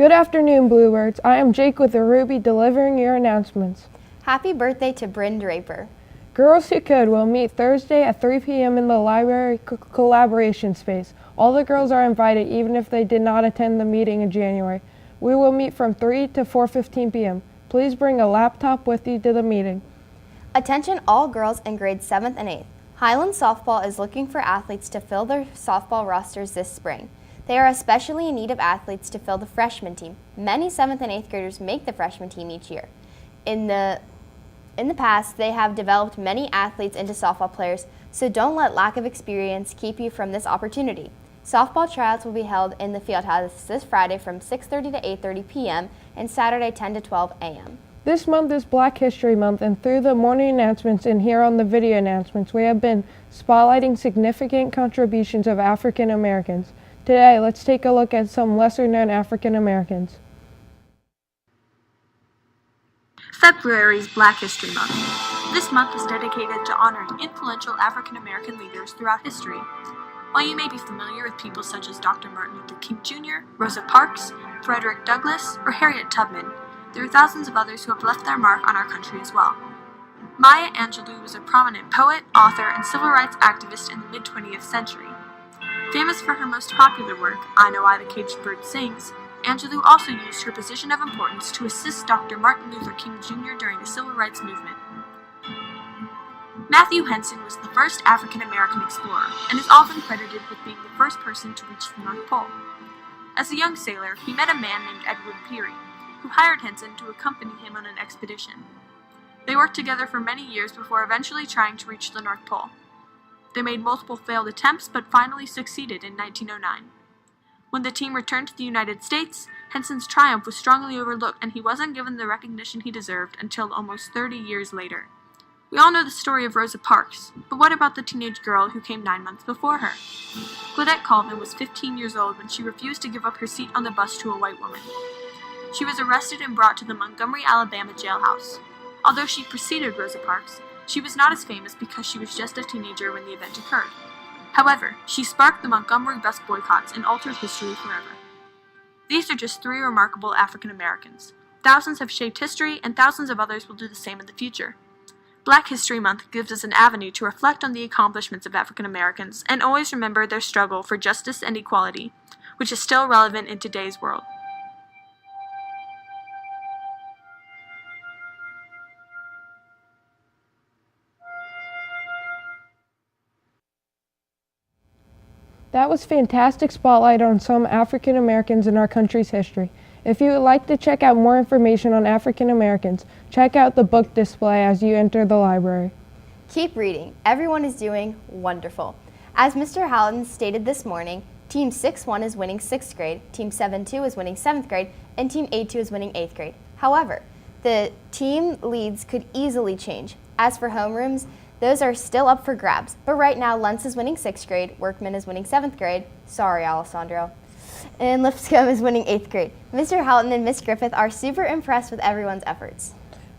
Good afternoon, Bluebirds. I am Jake with the Ruby delivering your announcements. Happy birthday to Bryn Draper. Girls Who Could will meet Thursday at 3 p.m. in the library collaboration space. All the girls are invited even if they did not attend the meeting in January. We will meet from 3 to 4:15 p.m. Please bring a laptop with you to the meeting. Attention all girls in grades 7th and 8th. Highland Softball is looking for athletes to fill their softball rosters this spring. They are especially in need of athletes to fill the freshman team. Many 7th and 8th graders make the freshman team each year. In the past, they have developed many athletes into softball players, so don't let lack of experience keep you from this opportunity. Softball tryouts will be held in the Fieldhouse this Friday from 6:30 to 8:30 p.m. and Saturday 10 to 12 a.m. This month is Black History Month, and through the morning announcements and here on the video announcements, we have been spotlighting significant contributions of African Americans. Today, let's take a look at some lesser-known African Americans. February is Black History Month. This month is dedicated to honoring influential African American leaders throughout history. While you may be familiar with people such as Dr. Martin Luther King Jr., Rosa Parks, Frederick Douglass, or Harriet Tubman, there are thousands of others who have left their mark on our country as well. Maya Angelou was a prominent poet, author, and civil rights activist in the mid-20th century. Famous for her most popular work, I Know I the Caged Bird Sings, Angelou also used her position of importance to assist Dr. Martin Luther King Jr. during the civil rights movement. Matthew Henson was the first African-American explorer and is often credited with being the first person to reach the North Pole. As a young sailor, he met a man named Edward Peary, who hired Henson to accompany him on an expedition. They worked together for many years before eventually trying to reach the North Pole. They made multiple failed attempts but finally succeeded in 1909. When the team returned to the United States, Henson's triumph was strongly overlooked and he wasn't given the recognition he deserved until almost 30 years later. We all know the story of Rosa Parks, but what about the teenage girl who came 9 months before her? Claudette Colvin was 15 years old when she refused to give up her seat on the bus to a white woman. She was arrested and brought to the Montgomery, Alabama jailhouse. Although she preceded Rosa Parks, she was not as famous because she was just a teenager when the event occurred. However, she sparked the Montgomery bus boycotts and altered history forever. These are just 3 remarkable African Americans. Thousands have shaped history, and thousands of others will do the same in the future. Black History Month gives us an avenue to reflect on the accomplishments of African Americans and always remember their struggle for justice and equality, which is still relevant in today's world. That was fantastic spotlight on some African Americans in our country's history. If you would like to check out more information on African Americans, check out the book display as you enter the library. Keep reading. Everyone is doing wonderful. As Mr. Howland stated this morning, Team 6-1 is winning 6th grade, Team 7-2 is winning 7th grade, and Team 8-2 is winning 8th grade. However, the team leads could easily change. As for homerooms, those are still up for grabs. But right now, Lentz is winning 6th grade, Workman is winning 7th grade. Sorry, Alessandro. And Lipscomb is winning 8th grade. Mr. Houghton and Miss Griffith are super impressed with everyone's efforts.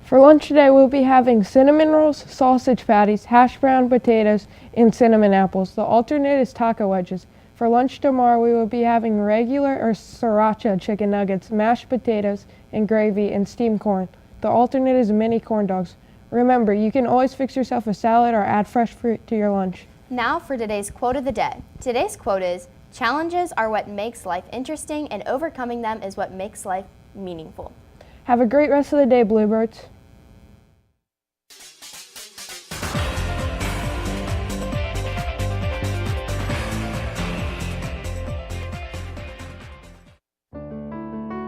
For lunch today, we'll be having cinnamon rolls, sausage patties, hash brown potatoes, and cinnamon apples. The alternate is taco wedges. For lunch tomorrow, we will be having regular or sriracha chicken nuggets, mashed potatoes, and gravy, and steamed corn. The alternate is mini corn dogs. Remember, you can always fix yourself a salad or add fresh fruit to your lunch. Now for today's quote of the day. Today's quote is, "Challenges are what makes life interesting, and overcoming them is what makes life meaningful." Have a great rest of the day, Bluebirds.